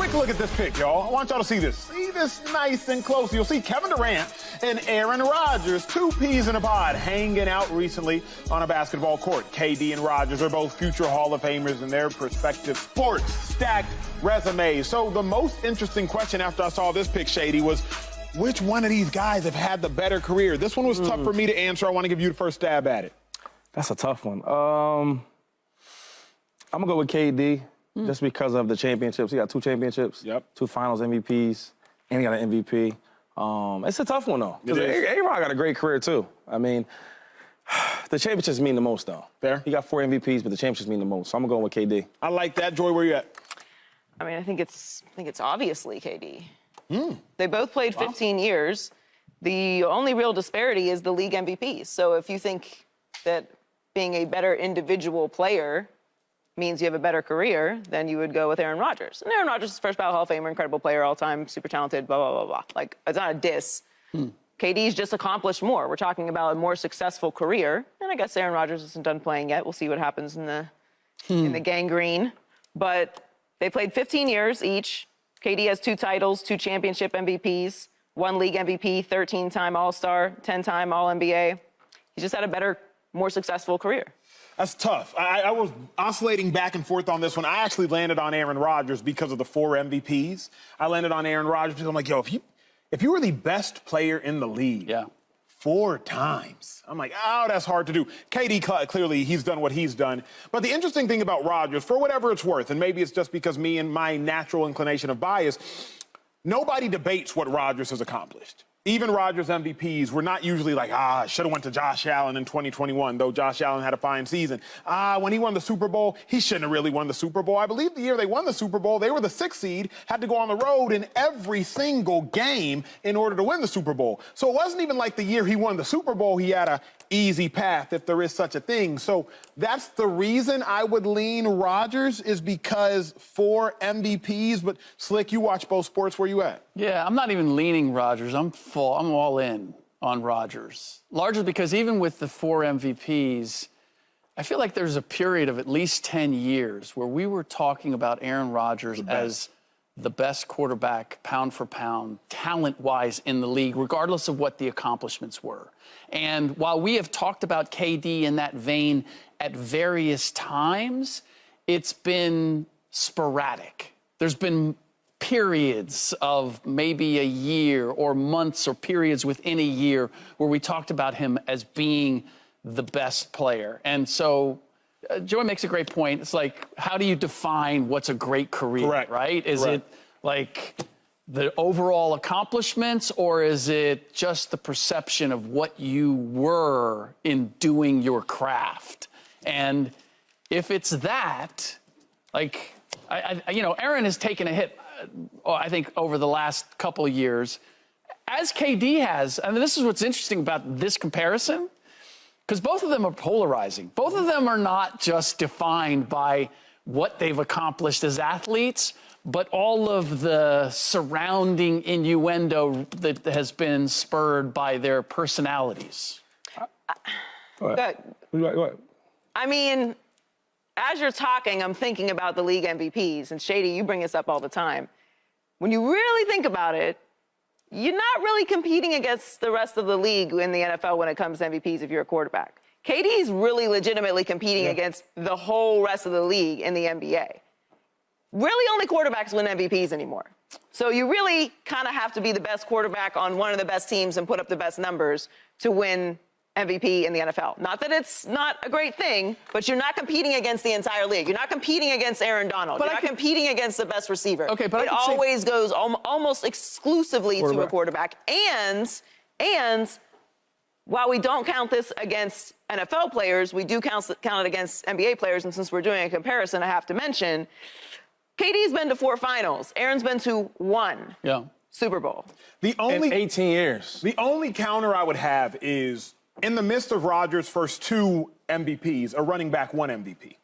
quick look at this pic, y'all. I want y'all to see this. See this nice and close. You'll see Kevin Durant and Aaron Rodgers, two peas in a pod, hanging out recently on a basketball court. KD and Rodgers are both future Hall of Famers in their respective sports. Stacked resumes. So the most interesting question after I saw this pic, Shady, was which one of these guys have had the better career? This one was tough for me to answer. I want to give you the first stab at it. That's a tough one. I'm going to go with KD. Just because of the championships. He got 2 championships, 2 finals MVPs, and he got an MVP. It's a tough one, though. Because A-Rod got a great career, too. I mean, the championships mean the most, though. Fair. He got 4 MVPs, but the championships mean the most. So I'm going to go with KD. I like that. Joy, where you at? I mean, I think it's obviously KD. They both played 15 years. The only real disparity is the league MVPs. So if you think that being a better individual player means you have a better career, then you would go with Aaron Rodgers. And Aaron Rodgers is first ballot Hall of Famer, incredible player all time, super talented, blah, blah, blah, blah. Like, it's not a diss. KD's just accomplished more. We're talking about a more successful career. And I guess Aaron Rodgers isn't done playing yet. We'll see what happens in the gangrene. But they played 15 years each. KD has 2 titles, 2 championship MVPs, 1 league MVP, 13-time All-Star, 10-time All-NBA. He's just had a better, more successful career. That's tough. I was oscillating back and forth on this one. I actually landed on Aaron Rodgers because of the 4 MVPs. I landed on Aaron Rodgers because I'm like, yo, if you were the best player in the league 4 times, I'm like, oh, that's hard to do. KD, clearly, he's done what he's done. But the interesting thing about Rodgers, for whatever it's worth, and maybe it's just because me and my natural inclination of bias, nobody debates what Rodgers has accomplished. Even Rodgers' MVPs were not usually like, should have went to Josh Allen in 2021, though Josh Allen had a fine season. When he won the Super Bowl, he shouldn't have really won the Super Bowl. I believe the year they won the Super Bowl, they were the 6th seed, had to go on the road in every single game in order to win the Super Bowl. So it wasn't even like the year he won the Super Bowl, he had a easy path, if there is such a thing. So that's the reason I would lean Rodgers, is because 4 MVPs. But Slick, you watch both sports. Where you at? Yeah, I'm not even leaning Rodgers. I'm all in on Rodgers. Largely because even with the 4 MVPs, I feel like there's a period of at least 10 years where we were talking about Aaron Rodgers as the best quarterback, pound for pound, talent-wise in the league, regardless of what the accomplishments were. And while we have talked about KD in that vein at various times, it's been sporadic. There's been periods of maybe a year or months or periods within a year where we talked about him as being the best player. And so Joey makes a great point. It's like, how do you define what's a great career, right? Is it like the overall accomplishments, or is it just the perception of what you were in doing your craft? And if it's that, like, Aaron has taken a hit, I think, over the last couple of years, as KD has. I mean, this is what's interesting about this comparison, because both of them are polarizing. Both of them are not just defined by what they've accomplished as athletes, but all of the surrounding innuendo that has been spurred by their personalities. Go ahead. I mean, as you're talking, I'm thinking about the league MVPs. And Shady, you bring this up all the time. When you really think about it, you're not really competing against the rest of the league in the NFL when it comes to MVPs if you're a quarterback. KD's really legitimately competing against the whole rest of the league in the NBA. Really, only quarterbacks win MVPs anymore. So you really kind of have to be the best quarterback on one of the best teams and put up the best numbers to win MVP in the NFL. Not that it's not a great thing, but you're not competing against the entire league. You're not competing against Aaron Donald. You're not competing against the best receiver. Okay, but it always goes almost exclusively to a quarterback. And while we don't count this against NFL players, we do count it against NBA players. And since we're doing a comparison, I have to mention, KD's been to 4 finals. Aaron's been to 1 Super Bowl. In 18 years. The only counter I would have is, in the midst of Rodgers' first 2 MVPs, a running back 1 MVP.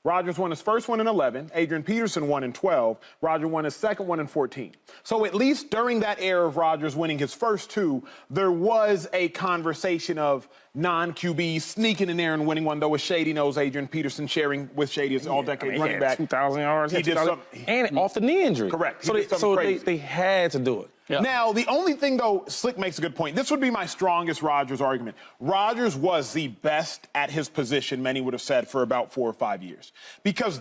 Rodgers won his first one in 11. Adrian Peterson won in 12. Rodgers won his second one in 14. So at least during that era of Rodgers winning his first two, there was a conversation of non-QBs sneaking in there and winning one, though with Shady knows Adrian Peterson sharing with Shady as all-decade running back. 2,000 yards. He did something. And off the knee injury. Correct. So they had to do it. Yeah. Now, the only thing, though, Slick makes a good point. This would be my strongest Rodgers argument. Rodgers was the best at his position, many would have said, for about 4 or 5 years. Because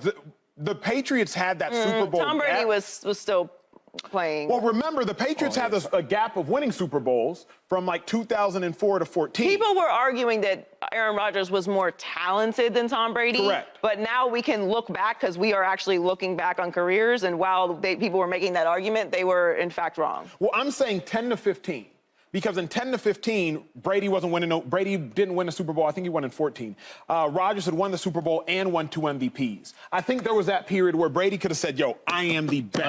the Patriots had that Super Bowl Tom Brady gap. was still playing. Well, remember, the Patriots had a gap of winning Super Bowls from like 2004 to 14. People were arguing that Aaron Rodgers was more talented than Tom Brady. Correct. But now we can look back because we are actually looking back on careers. And while people were making that argument, they were, in fact, wrong. Well, I'm saying 10 to 15. Because in 10 to 15, Brady didn't win the Super Bowl. I think he won in 14. Rodgers had won the Super Bowl and won 2 MVPs. I think there was that period where Brady could have said, yo, I am the best.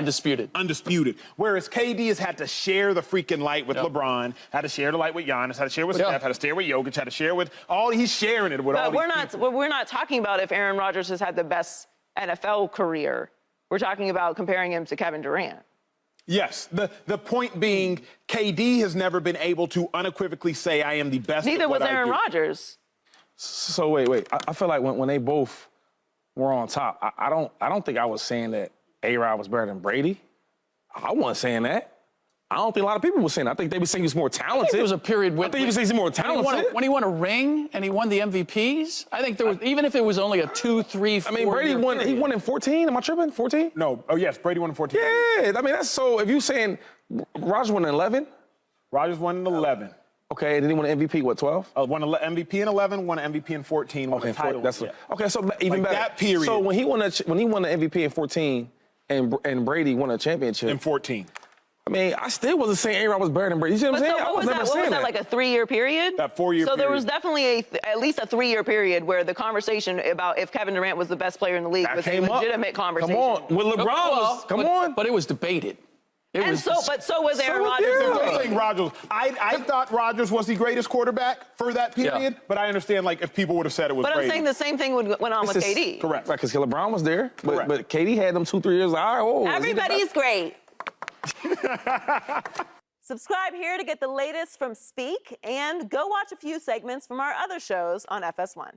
Undisputed. Whereas KD has had to share the freaking light with LeBron, had to share the light with Giannis, had to share with Steph, had to share with Jokic, had to share with he's sharing it with all these people. But we're not talking about if Aaron Rodgers has had the best NFL career. We're talking about comparing him to Kevin Durant. Yes, the point being, KD has never been able to unequivocally say, I am the best. Neither at what was I Aaron do. Rodgers. So wait. I feel like when they both were on top, I don't think I was saying that A-Rod was better than Brady. I wasn't saying that. I don't think a lot of people were saying that. I think they were saying he was more talented. There was a period when I think he was saying he's more talented. when he won a ring and he won the MVPs. I think there was, even if it was only a 2, 3, 4. I mean, Brady won. He won in 14. Am I tripping? 14? No. Oh, yes, Brady won in 14. Yeah. I mean, that's so. If you saying Rodgers won in 11, Rodgers won in 11. okay, and then he won an MVP. What, 12? Won an MVP in 11, won an MVP in 14, won Okay, a title. okay. So even Like better. that period. So when he won the MVP in 14, and Brady won a championship In 14. I mean, I still wasn't saying A-Rod was better than Brady. You see what I'm saying? What was that, like a 3-year period? That 4-year So there period. was definitely at least a 3-year period where the conversation about if Kevin Durant was the best player in the league That was a came up. legitimate conversation. Come on. With LeBron was, come on. But it was debated. So was Aaron was- Rodgers. yeah. I'm saying Rodgers. I thought Rodgers was the greatest quarterback for that period, but I understand, like, if people would have said it was But Brady. I'm saying the same thing went on with KD. Correct. Right, because LeBron was there. Correct. But KD had them 2-3 years. All right, whoa. Everybody's great. Subscribe here to get the latest from Speak and go watch a few segments from our other shows on FS1.